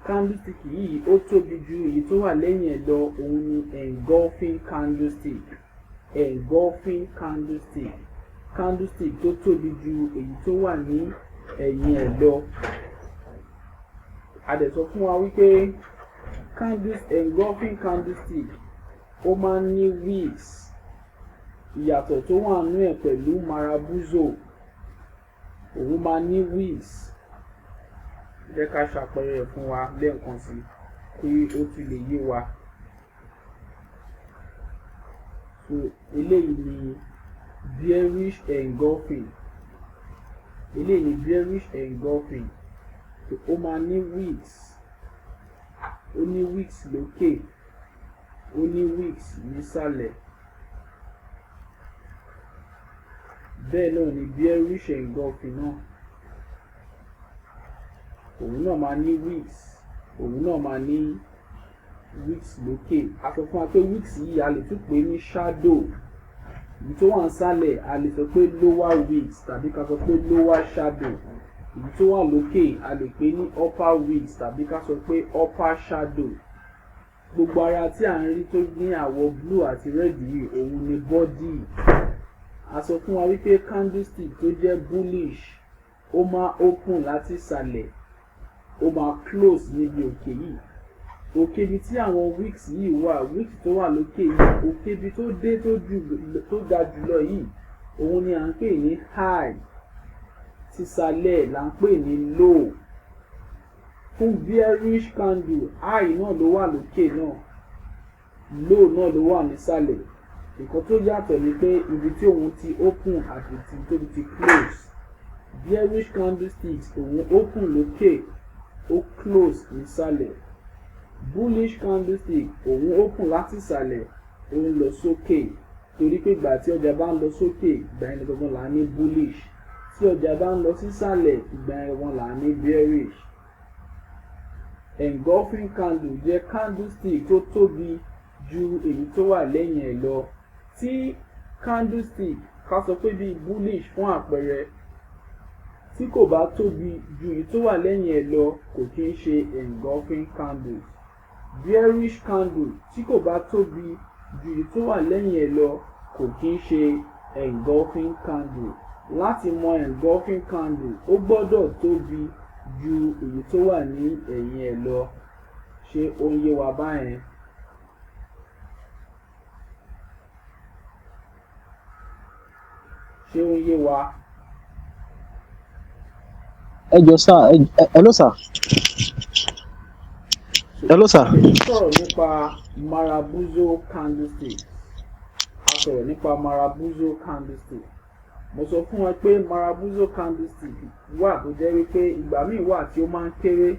candlestick yìí ó tóbi ju èyí tó wà lẹ́yìn ẹ̀ lọ, òun ni engulfing candlestick. Engulfing candlestick, candlestick tó tóbi ju èyí tó wà ní ẹ̀yìn ẹ̀ lọ. A dẹ̀ sọ fún wa wípé engulfing candlestick ó máa ń ní wicks. Ìyàtọ̀ tó wà nínú ẹ̀ pẹ̀lú marabuzo, òun máa ní wicks. Jẹ́ ká ṣàpẹẹrẹ ẹ̀ fún wa lẹ́ẹ̀kan sí kí ó tún lè yé wa. So eléyìí ni bearish engulfing. Eléyìí ni bearish engulfing. So ó máa ní wicks. Ó ní wicks lókè, ó ní wicks nísàlẹ̀. Bẹ́ẹ̀ náà ni bearish engulfing náà. Òun náà máa ní wicks, òun náà máa ní wicks lókè. A sọ fún wa pé wicks yìí a lè tún pè ní shadow. Èyí tó wà nísàlẹ̀ a lè sọ pé lower wicks tàbí ká sọ pé lower shadow. Èyí tó wà lókè a lè pè ní upper wicks tàbí ká sọ pé upper shadow. Gbogbo ara tí à ń rí tó ní àwọ̀ blue àti red yìí òun ni body. A sọ fún wa wípé candlestick tó jẹ́ bullish ó máa open láti ìsàlẹ̀, ó máa close níbi òkè yìí. Òkè ibi tí àwọn wicks yìí wà, wicks tó wà lókè yìí, òkè ibi tó dé tó ga jùlọ yìí òun ni à ń pè ní high. Tìsàlẹ̀ là ń pè ní low. Fún bearish candle, high náà ló wà lókè náà, low náà ló wà nísàlẹ̀. Nǹkan tó yàtọ̀ ni pé ibi tí òun ti open àti ibi tó ti close. Bearish candlesticks òun open lókè, ó close nísàlẹ̀. Bullish candlestick òun open láti ìsàlẹ̀, ó ń lọ sókè. Torí pé ìgbà tí ọjà bá ń lọ sókè, ìgbà yẹn gangan là ní bullish. Tí ọjà bá ń lọ sísàlẹ̀, ìgbà yẹn gangan là ní bearish. Engulfing candle jẹ́ candlestick tó tóbi ju èyí tó wà lẹ́yìn ẹ̀ lọ. Tí candlestick ká sọ pé bíi bullish fún àpẹẹrẹ, tí kò bá tóbi ju èyí tó wà lẹ́yìn ẹ̀ lọ kò kí ń ṣe engulfing candle. Bearish candle tí kò bá tóbi ju èyí tó wà lẹ́yìn ẹ̀ lọ kò kí ń ṣe engulfing candle. Láti mọ engulfing candle ó gbọ́dọ̀ tóbi ju èyí tó wà ní ẹ̀yìn ẹ̀ lọ. Ṣé ó ń yé wa báyẹn? Ṣé ó ń yé wa? Ẹ jọ̀ọ́ sà, hello sà. Hello sà. Sọ̀rọ̀ nípa marabuzo candlestick. A sọ̀rọ̀ nípa marabuzo candlestick. Mo sọ fún ẹ pé marabuzo candlestick wà tó jẹ́ wípé ìgbà míì wà tí ó máa ń kéré,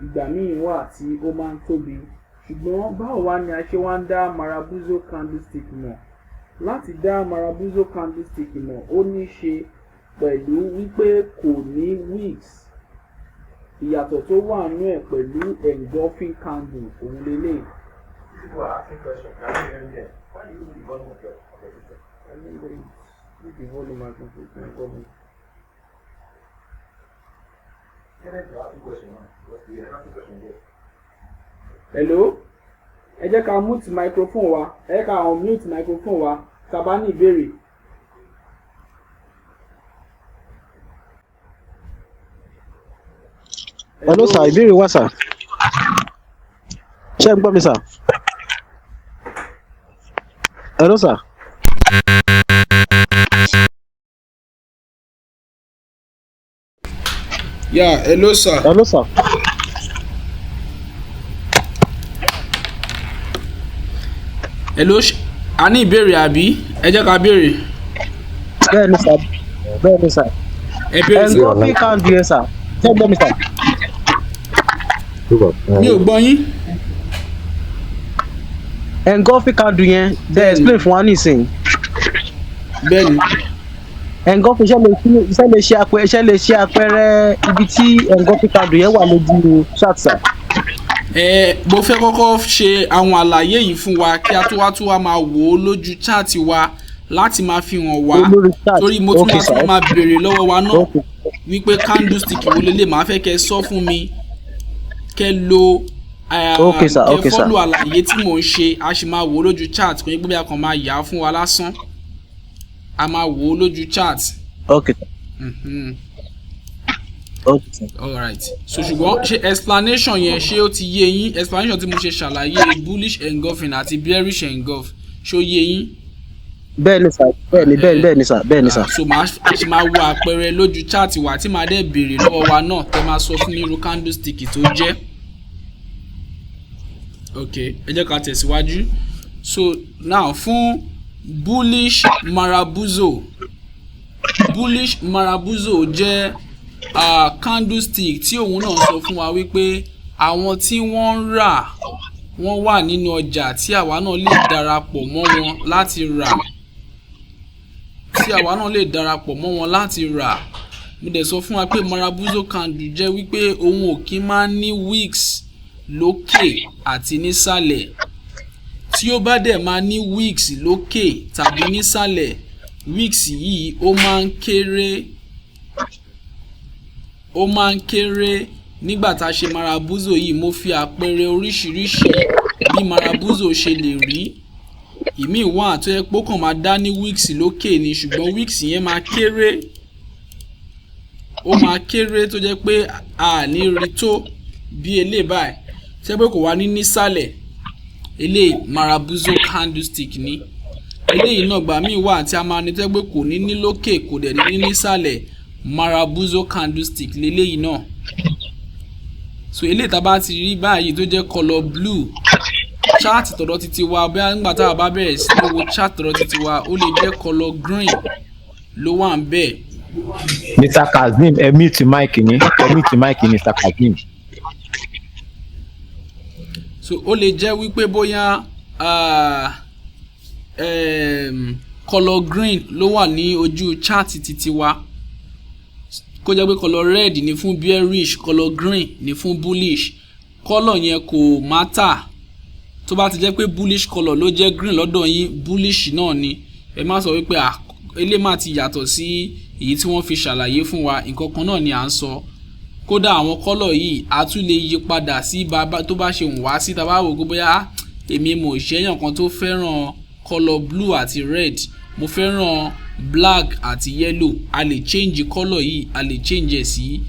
ìgbà míì wà tí ó máa ń tóbi. Ṣùgbọ́n báwo wá ni a ṣe wá ń dá marabuzo candlestick mọ̀? Láti dá marabuzo candlestick mọ̀ ó ní ṣe pẹ̀lú wípé kò ní wicks. Ìyàtọ̀ tó wà nínú ẹ̀ pẹ̀lú engulfing candle òun lélẹ̀. Hello? Ẹ jẹ́ ká mute microphone wa, ẹ jẹ́ ká unmute microphone wa tá bá ní ìbéèrè. Hello sà, ìbéèrè wà sà. Ṣé ẹ ń gbọ́ mi sà? Hello sà. Yeah, hello sir. Hello sà. Hello, a ní ìbéèrè àbí? Ẹ jẹ́ ká béèrè. Bẹ́ẹ̀ni sà. Bẹ́ẹ̀ni sà. Ẹ béèrè sí. Engulfing candle yẹn sà. Ṣé ẹ gbọ́ mi sà? Mi ò gbọ́ yín. Engulfing candle yẹn dẹ̀ explain fún wa nísìnyí. Bẹ́ẹ̀ni. Engulfing iṣẹ́ lè ṣe àpẹẹrẹ ibi tí engulfing candle yẹn wà lójú chart sà. Mo fẹ́ kọ́kọ́ ṣe àwọn àlàyé yìí fún wa kí a tó wá máa wò ó lójú chart wa láti máa fi hàn wá, torí mo tún máa béèrè lọ́wọ́ wa náà wípé candlestick wo lélẹ̀ máa fẹ́ kẹ́ sọ fún mi kẹ́ lo Okay sir, okay kẹ́ sir. follow àlàyé tí mò ń ṣe, a sì máa wò ó lójú chart kò ní gbé bí a kàn máa yà á fún wa lásán, a máa wò ó lójú chart. Okay sir. Okay sir. Alright, so ṣùgbọ́n ṣe explanation yẹn ṣé ó ti yé yín? Explanation tí mo ṣe ṣàlàyé bullish engulfing àti bearish engulf ṣé ó yé yín? Bẹ́ẹ̀ni sir, bẹ́ẹ̀ni sir, bẹ́ẹ̀ni sir. So a ṣì máa wo àpẹẹrẹ lójú chart wa tí màá dẹ̀ béèrè lọ́wọ́ wa náà tẹ́ máa sọ fún mi irú candlestick tó jẹ́. Okay, ẹ jẹ́ ká tẹ̀síwájú. So now fún bullish marabuzo jẹ́ candlestick tí òun náà sọ fún wa wípé àwọn tí wọ́n ń rà wọ́n wà nínú ọjà tí àwa náà lè darapọ̀ mọ́ wọn láti rà. Mo dẹ̀ sọ fún wa pé marabuzo candle jẹ́ wípé òun ò kí máa ń ní wicks lókè àti nísàlẹ̀. Tí ó bá dẹ̀ máa ní wicks lókè tàbí nísàlẹ̀, wicks yìí ó máa ń kéré nígbà tá a ṣe marabuzo yìí. Mo fi àpẹẹrẹ oríṣiríṣi bí marabuzo ṣe lè rí. Ìmí wà tó yẹ pé ó kàn máa dá ní wicks lókè ni, ṣùgbọ́n wicks yẹn máa kéré. Ó máa kéré tó jẹ́ pé a ní rí tó bí eléyìí báyìí. Ṣé pé kò wá ní nísàlẹ̀? Eléyìí marabuzo candlestick ni. Eléyìí náà gbà míì wà tí a máa ní tó jẹ́ pé kò ní ní lókè kò dẹ̀ ní nísàlẹ̀. Marabuzo candlestick leléyìí náà. So eléyìí tá a bá ti rí báyìí tó jẹ́ color blue, chart tọ̀dọ̀ títí wa bí nígbà tá a bá bẹ̀rẹ̀ sí ní wo chart tọ̀dọ̀ títí wa ó lè jẹ́ color green ló wà ń bẹ̀. Mr. Kazeem, mute mic ni, Mr. Kazeem. So ó lè jẹ́ wípé bóyá color green ló wà ní ojú chart títí wa, kó jẹ́ pé color red ni fún bearish, color green ni fún bullish. Color yẹn kò matter. Tó bá ti jẹ́ pé bullish color ló jẹ́ green lọ́dọ̀ yín, bullish náà ni. Ẹ má sọ wípé eléyìí má ti yàtọ̀ sí èyí tí wọ́n fi ṣàlàyé fún wa, nǹkan kan náà ni à ń sọ. Kódà àwọn color yìí a tún lè yí padà sí tó bá ṣe wùn wá sí. Tá bá wò pé bóyá èmi mo ṣèyàn kan tó fẹ́ràn color blue àti red, mo fẹ́ràn black àti yellow, a lè change color yìí, a lè change ẹ̀ sí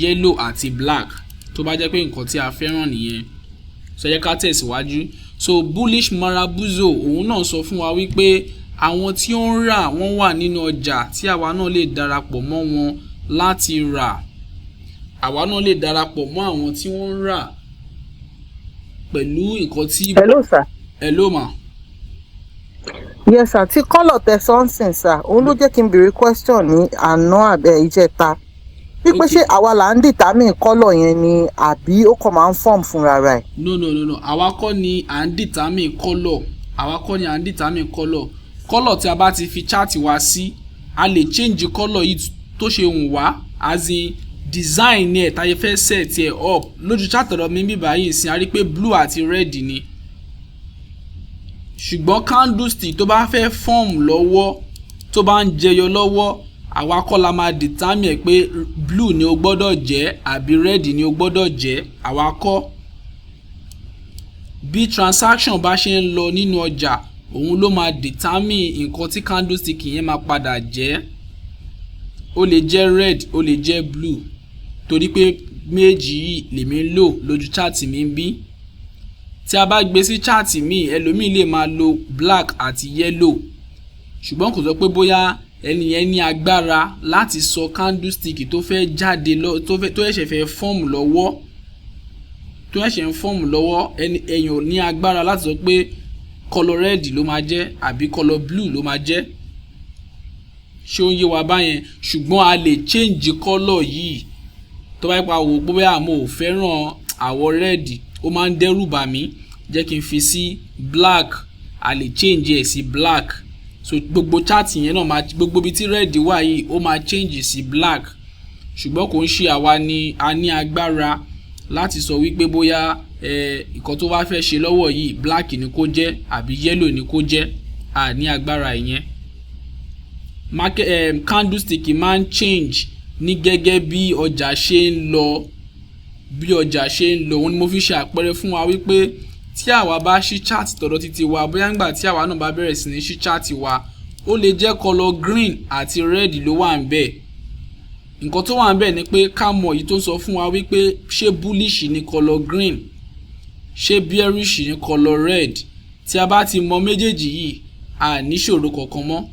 yellow àti black tó bá jẹ́ pé nǹkan tí a fẹ́ràn nìyẹn. So yẹ ká tẹ̀síwájú. So bullish marabuzo òun náà sọ fún wa wípé àwọn tí ó ń rà wọ́n wà nínú ọjà tí àwa náà lè darapọ̀ mọ́ wọn láti rà. Àwa náà lè darapọ̀ mọ́ àwọn tí wọ́n ń rà pẹ̀lú nǹkan tí. Hello sir. Hello ma. Yes sir, tí kọ́lọ̀ tẹ sọ́nsìn sir, òun ló jẹ́ kí n béèrè question ní àná ìjẹta. Wípé ṣé àwa là ń determine kọ́lọ̀ yẹn ni àbí ó kàn máa ń form fúnra rẹ̀? No. Àwa kọ́ ni à ń determine kọ́lọ̀. Kọ́lọ̀ tí a bá ti fi chart wa sí, a lè change kọ́lọ̀ yìí tó ṣe wùn wá, as in design ẹ̀ tá yẹ fẹ́ set ẹ̀ up. Lójú chart ọ̀rọ̀ mi bí báyìí sin a rí pé blue àti red ni. Ṣùgbọ́n candlestick tó bá fẹ́ form lọ́wọ́, tó bá ń jẹyọ lọ́wọ́, àwa kọ́ la máa determine pé blue ni ó gbọ́dọ̀ jẹ́ àbí red ni ó gbọ́dọ̀ jẹ́, àwa kọ́. Bí transaction bá ṣe ń lọ nínú ọjà, òun ló máa determine nǹkan tí candlestick yẹn máa padà jẹ́. Ó lè jẹ́ red, ó lè jẹ́ blue, torí pé méjì yìí lèmi ń lò lójú chart mi ń bí. Tí a bá gbé sí chart mi, ẹlòmíì lè máa lo black àti yellow, ṣùgbọ́n kò sọ pé bóyá ẹni yẹn ní agbára láti sọ candlestick tó fẹ́ jáde tó ẹ̀ṣẹ̀ fẹ́ form lọ́wọ́, ẹ̀yàn ò ní agbára láti sọ pé color red ló máa jẹ́ àbí color blue ló máa jẹ́. Ṣé ó ń yé wa báyẹn? Ṣùgbọ́n a lè change color yìí tó bá pa wò pé bóyá mo ò fẹ́ràn àwọ̀ red, ó máa ń dẹ́rù bà mí, jẹ́ kí n fi sí black, a lè change ẹ̀ sí black. So gbogbo chart yẹn náà máa, gbogbo ibi tí red wà yìí ó máa change sí black. Ṣùgbọ́n kò ń ṣe àwa ni a ní agbára láti sọ wípé bóyá nǹkan tó bá fẹ́ ṣe lọ́wọ́ yìí black ni kó jẹ́ àbí yellow ni kó jẹ́, a ní agbára ìyẹn. Candlestick máa ń change ní gẹ́gẹ́ bí ọjà ṣe ń lọ. bí ọjà ṣe ń lọ. Òun ni mo fi ṣe àpẹẹrẹ fún wa wípé tí àwa bá ṣí chart tọ̀dọ̀ títí wa, bóyá nígbà tí àwa náà bá bẹ̀rẹ̀ sí ní ṣí chart wa, ó lè jẹ́ color green àti red ló wà ńbẹ̀. Nǹkan tó wà ńbẹ̀ ni pé ká mọ̀ èyí tó sọ fún wa wípé ṣé bullish ni color green, ṣé bearish ni color red. Tí a bá ti mọ̀ méjèèjì yìí, a ní ṣòro kankan mọ́.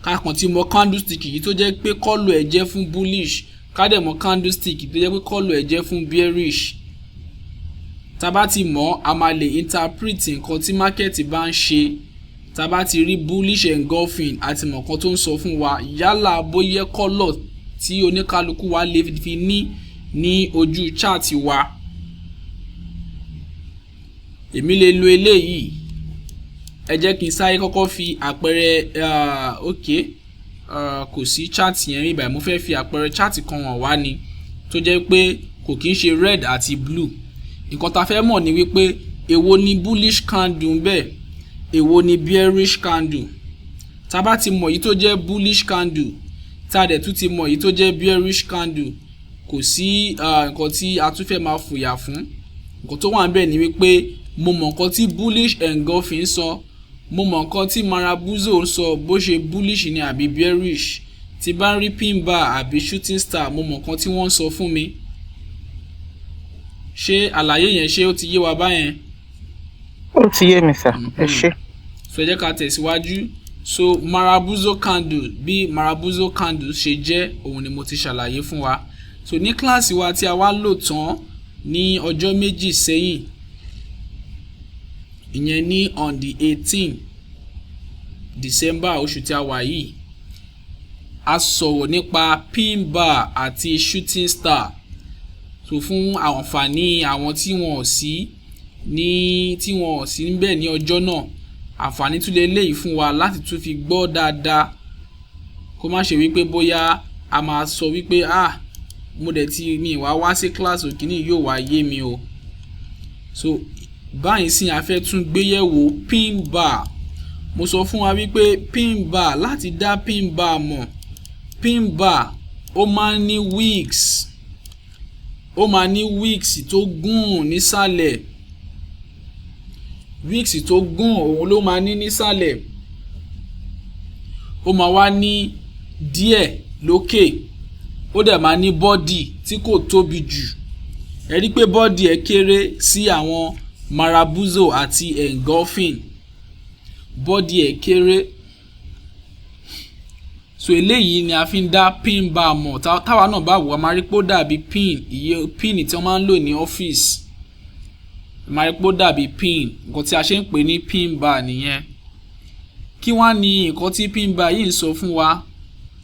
Ká kàn ti mọ̀ candlestick yìí tó jẹ́ pé color ẹ̀ jẹ́ fún bullish, ká dẹ̀ mọ̀ candlestick tó jẹ́ pé color ẹ̀ jẹ́ fún bearish. Tá bá ti mọ̀, a máa lè interpret nǹkan tí market bá ń ṣe. Tá bá ti rí bullish engulfing àti mọ̀ nǹkan tó ń sọ fún wa, yálà bóyá color tí oníkálukú wa lè fi ní ojú chart wa. Èmi lè lo eléyìí. Ẹ jẹ́ kí n sáré kọ́kọ́ fi àpẹẹrẹ kò sí chart yẹn rí báyìí. Mo fẹ́ fi àpẹẹrẹ chart kan hàn wá ni tó jẹ́ pé kò kí ń ṣe red àti blue. Nǹkan tá fẹ́ mọ̀ ni wípé èwo ni bullish candle ńbẹ̀, èwo ni bearish candle. Tá bá ti mọ̀ èyí tó jẹ́ bullish candle, tá dẹ̀ tún ti mọ̀ èyí tó jẹ́ bearish candle, kò sí nǹkan tí a tún fẹ́ máa fòyà fún. Nǹkan tó wà ńbẹ̀ ni wípé mo mọ̀ nǹkan tí bullish engulfing ń sọ, mo mọ̀ nǹkan tí marabuzo ń sọ, bó ṣe bullish ni àbí bearish. Tí bá ń rí pin bar àbí shooting star, mo mọ̀ nǹkan tí wọ́n ń sọ fún mi. Ṣé àlàyé yẹn ṣé ó ti yé wa báyẹn? Ó ti yé mi sir. Ẹ ṣé. So ẹ jẹ́ ká tẹ̀síwájú. So marabuzo candle, bí marabuzo candle ṣe jẹ́, òun ni mo ti ṣàlàyé fún wa. So ní kíláàsì wa tí a wá lò tán ní ọjọ́ méjì sẹ́yìn, ìyẹn ní on the 18 December oṣù tí a wà yìí, a sọ̀rọ̀ nípa pin bar àti shooting star. So fún àǹfààní àwọn tí wọ́n ò sí níbẹ̀ ní ọjọ́ náà, àǹfààní tún lè léyìí fún wa láti tún fi gbọ́ dáadáa. Kó má ṣe wípé bóyá a máa sọ wípé mo dẹ̀ ti mi wá sí class òkìní yóò wá yé mi o. So báyìí sí a fẹ́ tún gbéyẹ̀wò pin bar. Mo sọ fún wa wípé pin bar, láti dá pin bar mọ̀, pin bar ó máa ń ní wicks. Ó máa ní wicks tó gùn nísàlẹ̀. Wicks tó gùn òun ló máa ní nísàlẹ̀. Ó máa wá ní díẹ̀ lókè. Ó dẹ̀ máa ní body tí kò tóbi jù. Ẹ rí pé body ẹ̀ kéré sí àwọn marabuzo àti engulfing. Body ẹ̀ kéré. So eléyìí ni a fi ń dá pin bar mọ̀. Táwa náà bá wò, a máa rí pé ó dàbí pin, iye pin tí wọ́n máa ń lò ní ọ́fíìsì. A máa rí pé ó dàbí pin. Nǹkan tí a ṣe ń pè ní pin bar nìyẹn. Kí wá ni nǹkan tí pin bar yìí ń sọ fún wa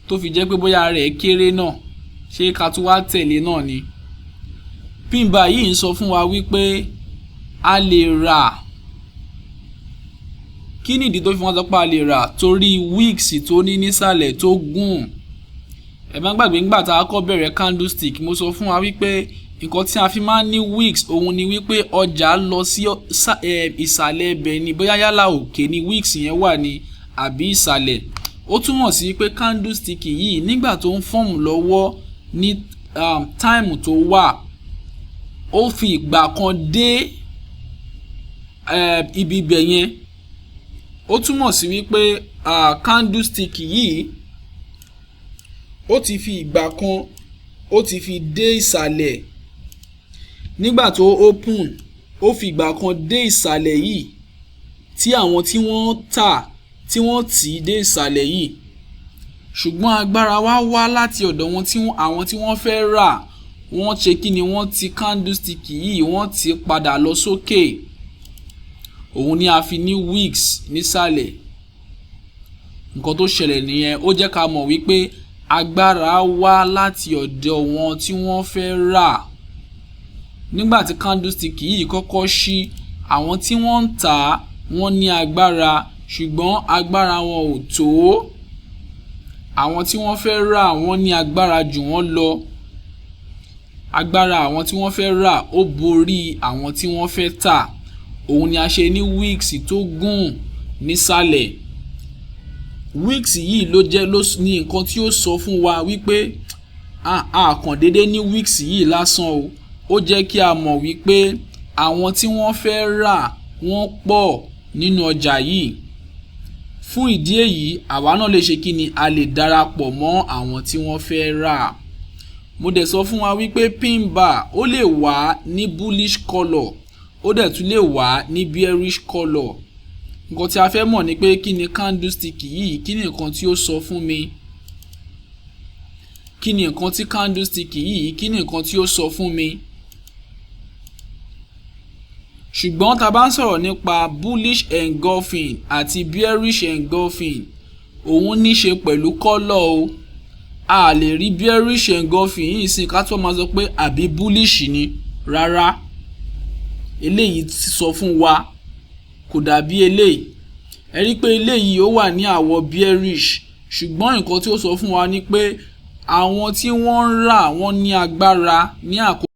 tó fi jẹ́ pé bóyá rẹ̀ kéré náà, ṣé ká tún wá tẹ̀lé náà ni? Pin bar yìí ń sọ fún wa wípé a lè rà. Kí nìdí tó fi wọ́n sọ pé a lè rà? Torí wicks tó ní nísàlẹ̀ tó gùn. Ẹ má gbàgbé nígbà tá a kọ́ bẹ̀rẹ̀ candlestick, mo sọ fún wa wípé nǹkan tí a fi máa ń ní wicks òun ni wípé ọjà lọ sí ìsàlẹ̀ ibẹ̀ ni, bóyá yálà òkè ni wicks yẹn wà ní àbí ìsàlẹ̀. Ó túmọ̀ sí pé candlestick yìí nígbà tó ń fọ́ọ̀mù lọ́wọ́ ní time tó wà, ó fi ìgbà kan dé ibi ibẹ̀ yẹn. Ó túmọ̀ sí wípé candlestick yìí ó ti fi ìgbà kan ó ti fi dé ìsàlẹ̀. Nígbà tó open, ó fi ìgbà kan dé ìsàlẹ̀ yìí, tí àwọn tí wọ́n tà tí wọ́n tì í dé ìsàlẹ̀ yìí. Ṣùgbọ́n agbára wá láti ọ̀dọ̀ àwọn tí wọ́n fẹ́ rà. Wọ́n ṣe kí ni? Wọ́n ti candlestick yìí, wọ́n ti padà lọ sókè. Òun ni a fi ní wicks nísàlẹ̀. Nǹkan tó ṣẹlẹ̀ nìyẹn. Ó jẹ́ ká mọ̀ wípé agbára wá láti ọ̀dọ̀ wọn tí wọ́n fẹ́ rà. Nígbà tí candlestick yìí kọ́kọ́ ṣí, àwọn tí wọ́n ń tà wọ́n ní agbára, ṣùgbọ́n agbára wọn ò tó. Àwọn tí wọ́n fẹ́ rà wọ́n ní agbára jù wọ́n lọ. Agbára àwọn tí wọ́n fẹ́ rà ó borí àwọn tí wọ́n fẹ́ tà. Òun ni a ṣe ní wicks tó gùn nísàlẹ̀. Wicks yìí ló ní nǹkan tí ó sọ fún wa wípé a kàn déédéé ní wicks yìí lásán o. ó jẹ́ kí a mọ̀ wípé àwọn tí wọ́n fẹ́ rà wọ́n pọ̀ nínú ọjà yìí. Fún ìdí èyí àwa náà lè ṣe kí ni, a lè darapọ̀ mọ́ àwọn tí wọ́n fẹ́ rà. Mo dẹ̀ sọ fún wa wípé pin bar ó lè wà ní bullish colour, ó dẹ̀ tún lè wà ní bearish colour. Nǹkan tí a fẹ́ mọ̀ ni pé kí ni candlestick yìí, kí ni nǹkan tí ó sọ fún mi, kí ni nǹkan tí candlestick yìí, kí ni nǹkan tí ó sọ fún mi. Ṣùgbọ́n tá bá ń sọ̀rọ̀ nípa bullish engulfing àti bearish engulfing, òun ní ṣe pẹ̀lú colour o. A lè rí bearish engulfing yìí sin ká tó máa sọ pé àbí bullish ni, rárá. Eléyìí ti sọ fún wa kò dàbí eléyìí. Ẹ rí pé eléyìí ó wà ní àwọ̀ bearish, ṣùgbọ́n nǹkan tí ó sọ fún wa ni pé àwọn tí wọ́n ń rà wọ́n ní agbára ní àkókò